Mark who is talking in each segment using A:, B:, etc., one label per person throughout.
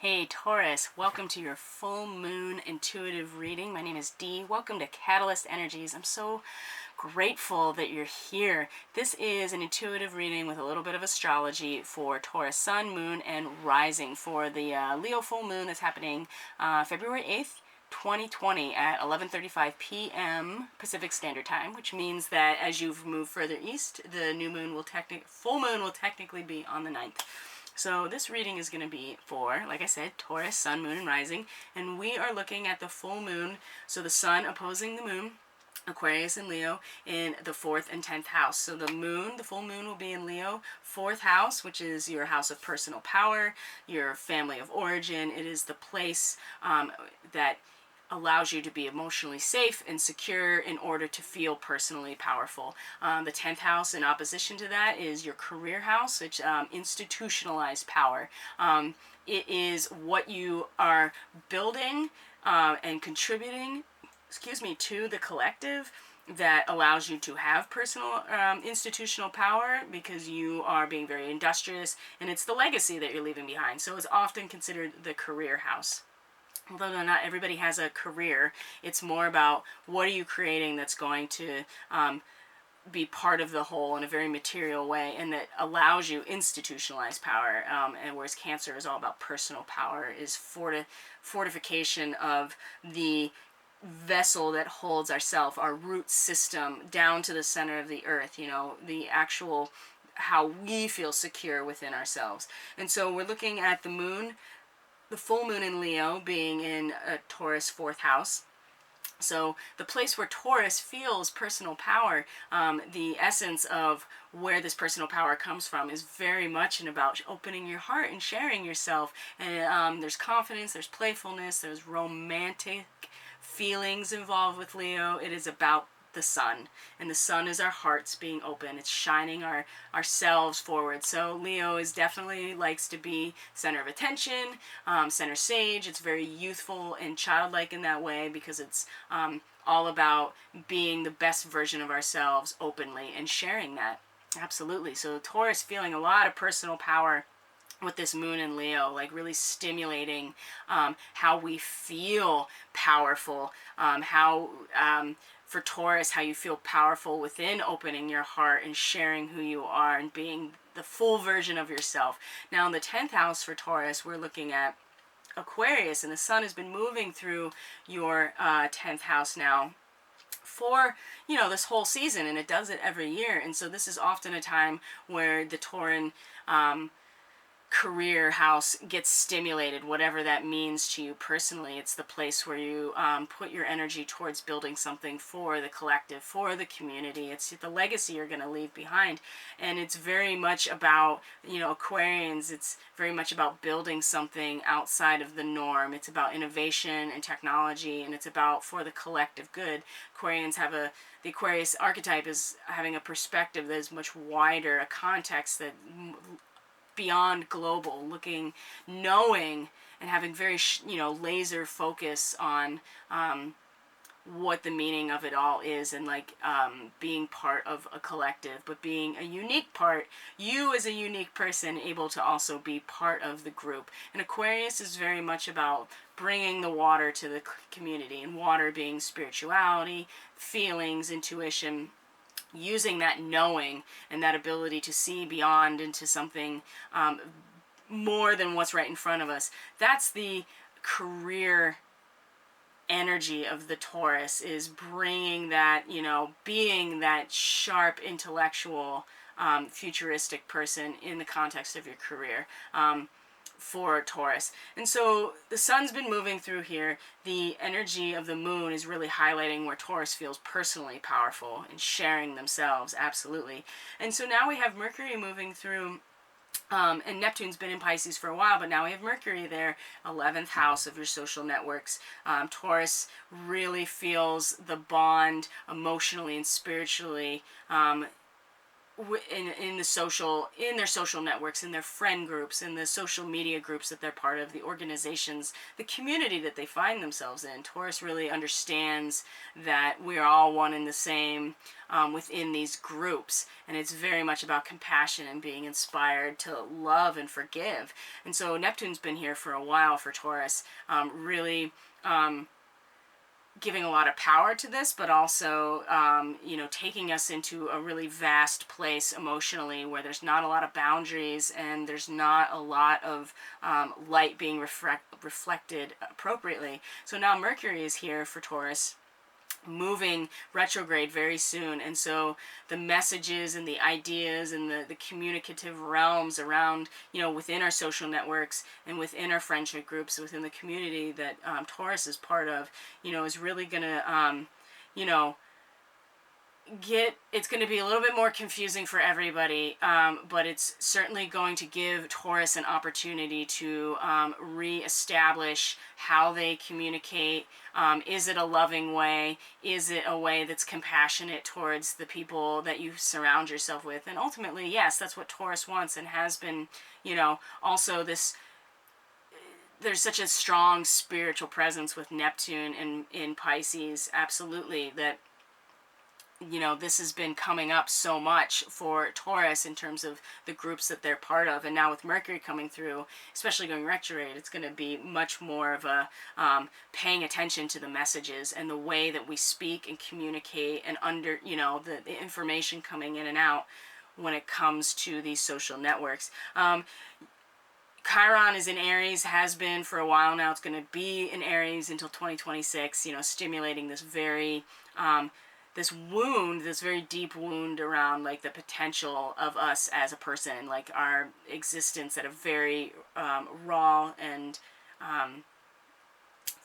A: Hey Taurus, welcome to your full moon intuitive reading. My name is Dee. Welcome to CatalystEnergies. I'm so grateful that you're here. This is an intuitive reading with a little bit of astrology for Taurus sun, moon, and rising for the Leo full moon that's happening February 8th. 2020 at 11:35 p.m. Pacific Standard Time, which means that as you move further east, the full moon will technically be on the 9th. So this reading is going to be for, like I said, Taurus, sun, moon, and rising. And we are looking at the full moon, so the sun opposing the moon, Aquarius and Leo, in the 4th and 10th house. So the full moon will be in Leo, 4th house, which is your house of personal power, your family of origin. It is the place that allows you to be emotionally safe and secure in order to feel personally powerful. The 10th house in opposition to that is your career house, which institutionalized power. It is what you are building and contributing, to the collective that allows you to have personal institutional power because you are being very industrious, and it's the legacy that you're leaving behind. So it's often considered the career house. Although not everybody has a career, it's more about what are you creating that's going to be part of the whole in a very material way, and that allows you institutionalized power. And whereas Cancer is all about personal power, is fortification of the vessel that holds ourself, our root system, down to the center of the earth, the actual how we feel secure within ourselves. And so we're looking at the full moon in Leo being in a Taurus 4th house. So the place where Taurus feels personal power, the essence of where this personal power comes from is very much about opening your heart and sharing yourself. And there's confidence, there's playfulness, there's romantic feelings involved with Leo. It is about the sun, and the sun is our hearts being open. It's shining ourselves forward. So Leo is definitely likes to be center of attention, center stage. It's very youthful and childlike in that way because it's all about being the best version of ourselves openly and sharing that. Absolutely. So Taurus feeling a lot of personal power with this moon in Leo, like really stimulating how we feel powerful, for Taurus, how you feel powerful within opening your heart and sharing who you are and being the full version of yourself. Now in the 10th house for Taurus, we're looking at Aquarius, and the sun has been moving through your 10th house now for this whole season, and it does it every year. And so this is often a time where the Tauran career house gets stimulated, whatever that means to you personally. It's the place where you put your energy towards building something for the collective, for the community. It's the legacy you're going to leave behind. And it's very much about, Aquarians, it's very much about building something outside of the norm. It's about innovation and technology, and it's about for the collective good. Aquarians the Aquarius archetype is having a perspective that is much wider, a context that beyond global, looking, knowing, and having very laser focus on what the meaning of it all is, and being part of a collective, but being a unique part, you as a unique person able to also be part of the group. And Aquarius is very much about bringing the water to the community, and water being spirituality, feelings, intuition, using that knowing and that ability to see beyond into something more than what's right in front of us. That's the career energy of the Taurus, is bringing that, being that sharp, intellectual, futuristic person in the context of your career. For Taurus. And so the sun's been moving through here. The energy of the moon is really highlighting where Taurus feels personally powerful and sharing themselves. Absolutely. And so now we have Mercury moving through, and Neptune's been in Pisces for a while, but now we have Mercury there, 11th house of your social networks. Taurus really feels the bond emotionally and spiritually in their social networks, in their friend groups, in the social media groups that they're part of, the organizations, the community that they find themselves in. Taurus really understands that we are all one and the same within these groups, and it's very much about compassion and being inspired to love and forgive. And so Neptune's been here for a while for Taurus, really giving a lot of power to this, but also, taking us into a really vast place emotionally where there's not a lot of boundaries and there's not a lot of light being reflected appropriately. So now Mercury is here for Taurus, moving retrograde very soon, and so the messages and the ideas and the communicative realms around, within our social networks and within our friendship groups, within the community that Taurus is part of, is really gonna it's going to be a little bit more confusing for everybody, but it's certainly going to give Taurus an opportunity to reestablish how they communicate. Is it a loving way? Is it a way that's compassionate towards the people that you surround yourself with? And ultimately, yes, that's what Taurus wants and has been, also this. There's such a strong spiritual presence with Neptune in Pisces, absolutely, that this has been coming up so much for Taurus in terms of the groups that they're part of. And now with Mercury coming through, especially going retrograde, it's going to be much more of a paying attention to the messages and the way that we speak and communicate and the information coming in and out when it comes to these social networks. Chiron is in Aries, has been for a while now. It's going to be in Aries until 2026, stimulating this very... this very deep wound around like the potential of us as a person, like our existence at a very raw and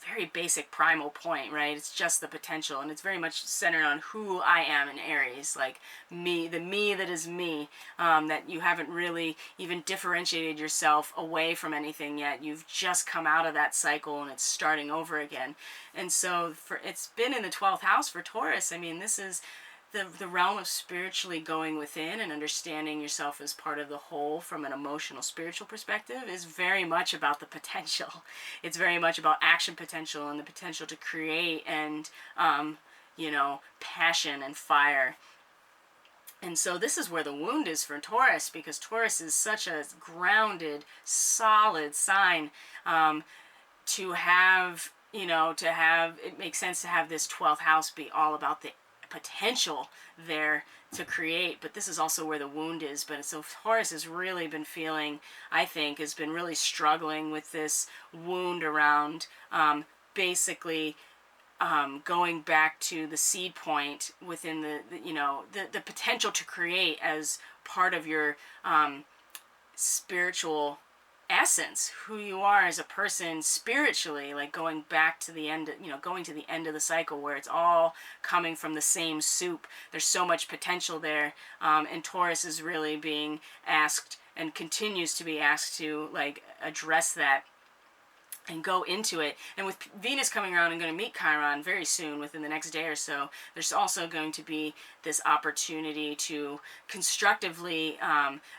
A: very basic primal point, right? It's just the potential, and it's very much centered on who I am in Aries, like me, the me that is me, that you haven't really even differentiated yourself away from anything yet. You've just come out of that cycle and it's starting over again. And so it's been in the 12th house for Taurus. I mean, this is the realm of spiritually going within and understanding yourself as part of the whole from an emotional, spiritual perspective is very much about the potential. It's very much about action potential and the potential to create and, passion and fire. And so this is where the wound is for Taurus, because Taurus is such a grounded, solid sign it makes sense to have this 12th house be all about the potential there to create, but this is also where the wound is. But so Taurus has really been feeling, I think, has been really struggling with this wound around basically going back to the seed point within the potential to create as part of your spiritual essence, who you are as a person spiritually, like going back to the end, going to the end of the cycle where it's all coming from the same soup. There's so much potential there, and Taurus is really being asked and continues to be asked to like address that and go into it. And with Venus coming around and going to meet Chiron very soon, within the next day or so, there's also going to be this opportunity to constructively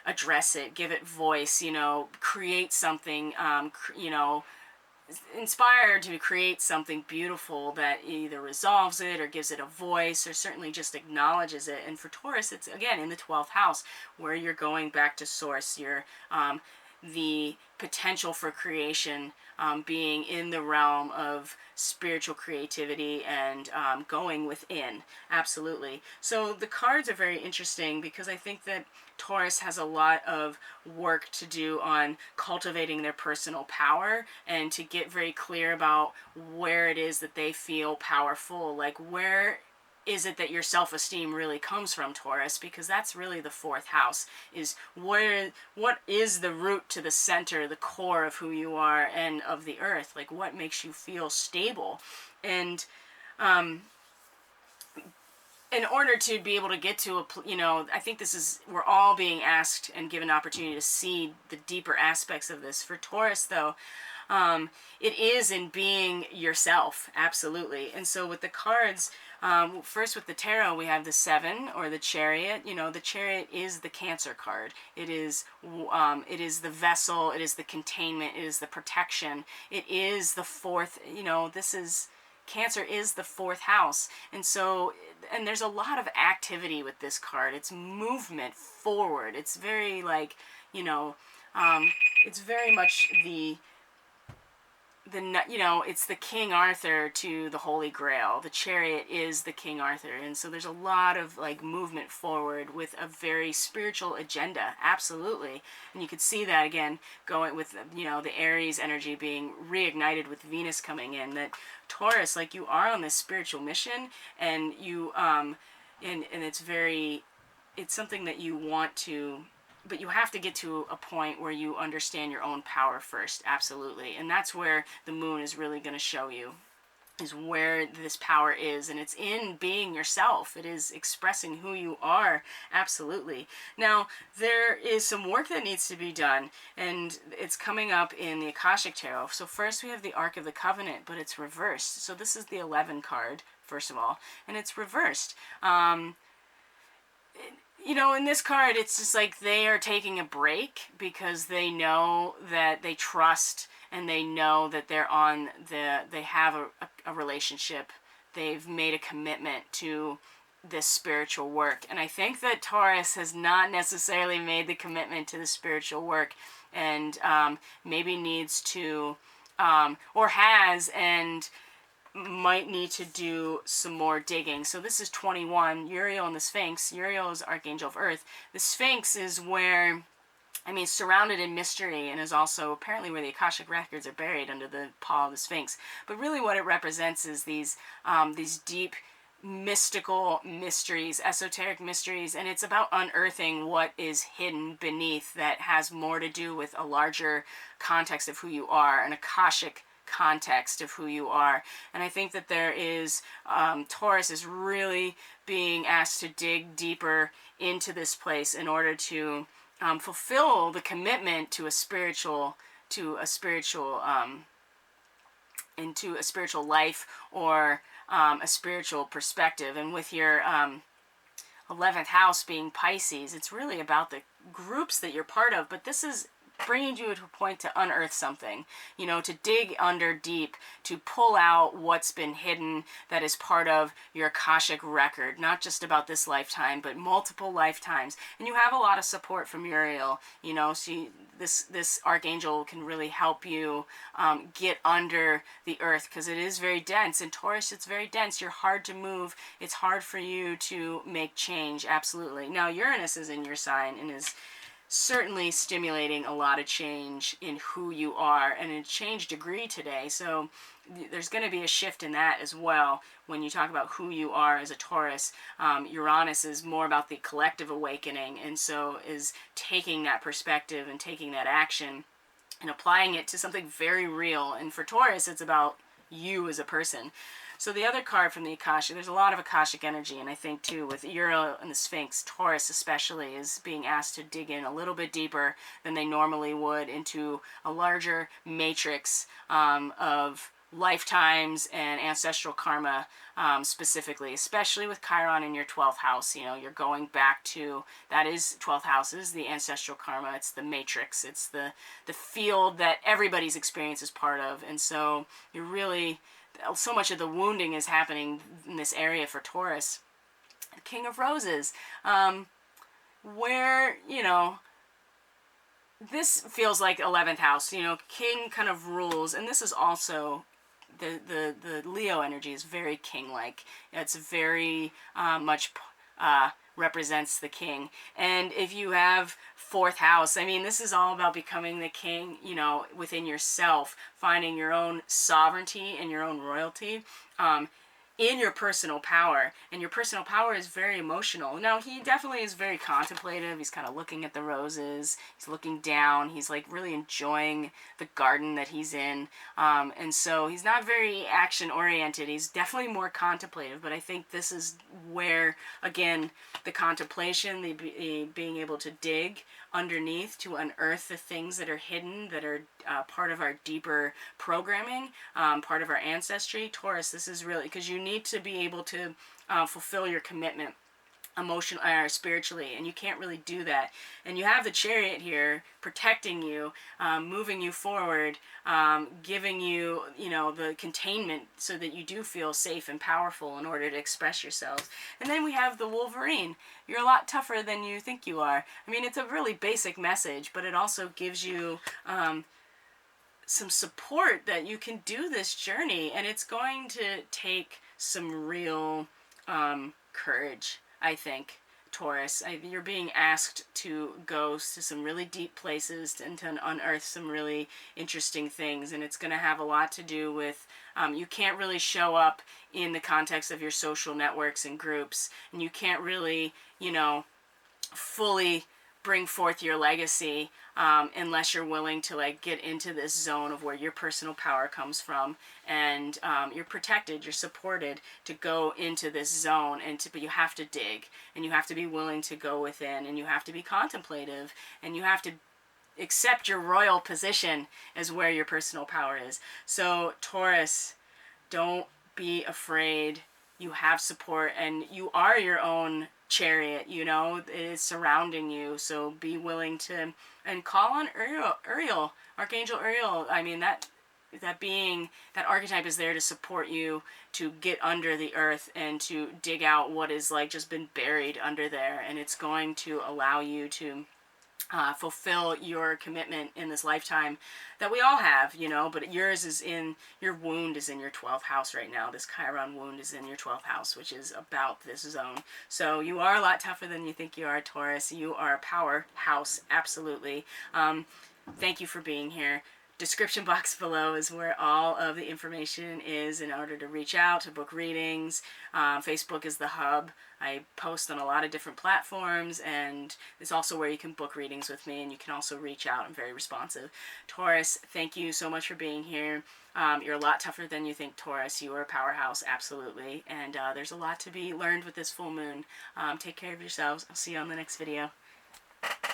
A: address it, give it voice, create something, inspired to create something beautiful that either resolves it or gives it a voice or certainly just acknowledges it. And for Taurus, it's again in the 12th house where you're going back to source. You're the potential for creation being in the realm of spiritual creativity and going within. Absolutely. So the cards are very interesting because I think that Taurus has a lot of work to do on cultivating their personal power and to get very clear about where it is that they feel powerful, like where is it that your self-esteem really comes from, Taurus? Because that's really the 4th house, is what is the root to the center, the core of who you are and of the earth, like what makes you feel stable. And in order to be able to get to I think we're all being asked and given opportunity to see the deeper aspects of this. For Taurus though, it is in being yourself, absolutely. And so with the cards, first with the tarot, we have the 7 or the Chariot. You know, the Chariot is the Cancer card. It is the vessel. It is the containment. It is the protection. It is the 4th. You know, Cancer is the 4th house. And so, and there's a lot of activity with this card. It's movement forward. It's very like, you know, it's very much it's the King Arthur to the Holy Grail. The Chariot is the King Arthur. And so there's a lot of like movement forward with a very spiritual agenda. Absolutely. And you could see that again going with, you know, the Aries energy being reignited with Venus coming in, that Taurus, like, you are on this spiritual mission, and you, and it's something that you want to, but you have to get to a point where you understand your own power first. Absolutely. And that's where the moon is really going to show you, is where this power is. And it's in being yourself. It is expressing who you are. Absolutely. Now, there is some work that needs to be done, and it's coming up in the Akashic Tarot. So first we have the Ark of the Covenant, but it's reversed. So this is the 11 card, first of all, and it's reversed. You know, in this card, it's just like they are taking a break because they know that they trust, and they know that they have a relationship. They've made a commitment to this spiritual work. And I think that Taurus has not necessarily made the commitment to the spiritual work, and maybe needs to, or has, and might need to do some more digging. So this is 21, Uriel and the Sphinx. Uriel is Archangel of Earth. The Sphinx is where, I mean, surrounded in mystery, and is also apparently where the Akashic records are buried, under the paw of the Sphinx. But really what it represents is these deep mystical mysteries, esoteric mysteries, and it's about unearthing what is hidden beneath that has more to do with a larger context of who you are, an Akashic context of who you are. And I think that there is, Taurus is really being asked to dig deeper into this place in order to fulfill the commitment to a spiritual life, or a spiritual perspective. And with your 11th house being Pisces, it's really about the groups that you're part of, but this is bringing you to a point to unearth something, you know, to dig under deep, to pull out what's been hidden that is part of your Akashic record, not just about this lifetime, but multiple lifetimes. And you have a lot of support from Uriel, you know, so this archangel can really help you get under the earth, because it is very dense. In Taurus, it's very dense. You're hard to move. It's hard for you to make change. Absolutely. Now, Uranus is in your sign and is certainly stimulating a lot of change in who you are, and a change degree today. So there's going to be a shift in that as well when you talk about who you are as a Taurus. Uranus is more about the collective awakening, and so is taking that perspective and taking that action and applying it to something very real. And for Taurus, it's about you as a person. So the other card from the Akashic, there's a lot of Akashic energy, and I think too with Uriel and the Sphinx, Taurus especially is being asked to dig in a little bit deeper than they normally would into a larger matrix of lifetimes and ancestral karma, specifically, especially with Chiron in your 12th house. You know, you're going back to, that is 12th house is the ancestral karma. It's the matrix. It's the field that everybody's experience is part of. And so you're really, so much of the wounding is happening in this area for Taurus. The King of Roses, where, you know, this feels like 11th house, you know, king kind of rules, and this is also the Leo energy is very king-like. It's very much represents the king. And if you have 4th house, I mean, this is all about becoming the king, you know, within yourself, finding your own sovereignty and your own royalty in your personal power. And your personal power is very emotional. Now, he definitely is very contemplative. He's kind of looking at the roses. He's looking down. He's like really enjoying the garden that he's in. And so he's not very action oriented. He's definitely more contemplative. But I think this is where, again, the contemplation, the being able to dig underneath to unearth the things that are hidden, that are part of our deeper programming, part of our ancestry. Taurus, this is really because you need to be able to fulfill your commitment emotionally or spiritually, and you can't really do that. And you have the Chariot here protecting you, moving you forward, giving you, you know, the containment so that you do feel safe and powerful in order to express yourselves. And then we have the Wolverine. You're a lot tougher than you think you are. I mean, it's a really basic message, but it also gives you some support that you can do this journey, and it's going to take some real courage, I think, Taurus. You're being asked to go to some really deep places and to unearth some really interesting things, and it's going to have a lot to do with you can't really show up in the context of your social networks and groups, and you can't really, you know, fully bring forth your legacy unless you're willing to like get into this zone of where your personal power comes from, and you're protected, you're supported to go into this zone, but you have to dig, and you have to be willing to go within, and you have to be contemplative, and you have to accept your royal position as where your personal power is. So Taurus, don't be afraid. You have support, and you are your own Chariot, you know, it is surrounding you. So be willing to, and call on Uriel, Archangel Uriel. I mean, that being, that archetype is there to support you to get under the earth and to dig out what is like just been buried under there, and it's going to allow you to fulfill your commitment in this lifetime that we all have, you know, but yours is in, your wound is in your 12th house right now. This Chiron wound is in your 12th house, which is about this zone. So you are a lot tougher than you think you are, Taurus. You are a powerhouse, absolutely. Thank you for being here. Description box below is where all of the information is in order to reach out, to book readings. Facebook is the hub. I post on a lot of different platforms, and it's also where you can book readings with me, and you can also reach out. I'm very responsive. Taurus, thank you so much for being here. You're a lot tougher than you think, Taurus. You are a powerhouse, absolutely. And there's a lot to be learned with this full moon. Take care of yourselves. I'll see you on the next video.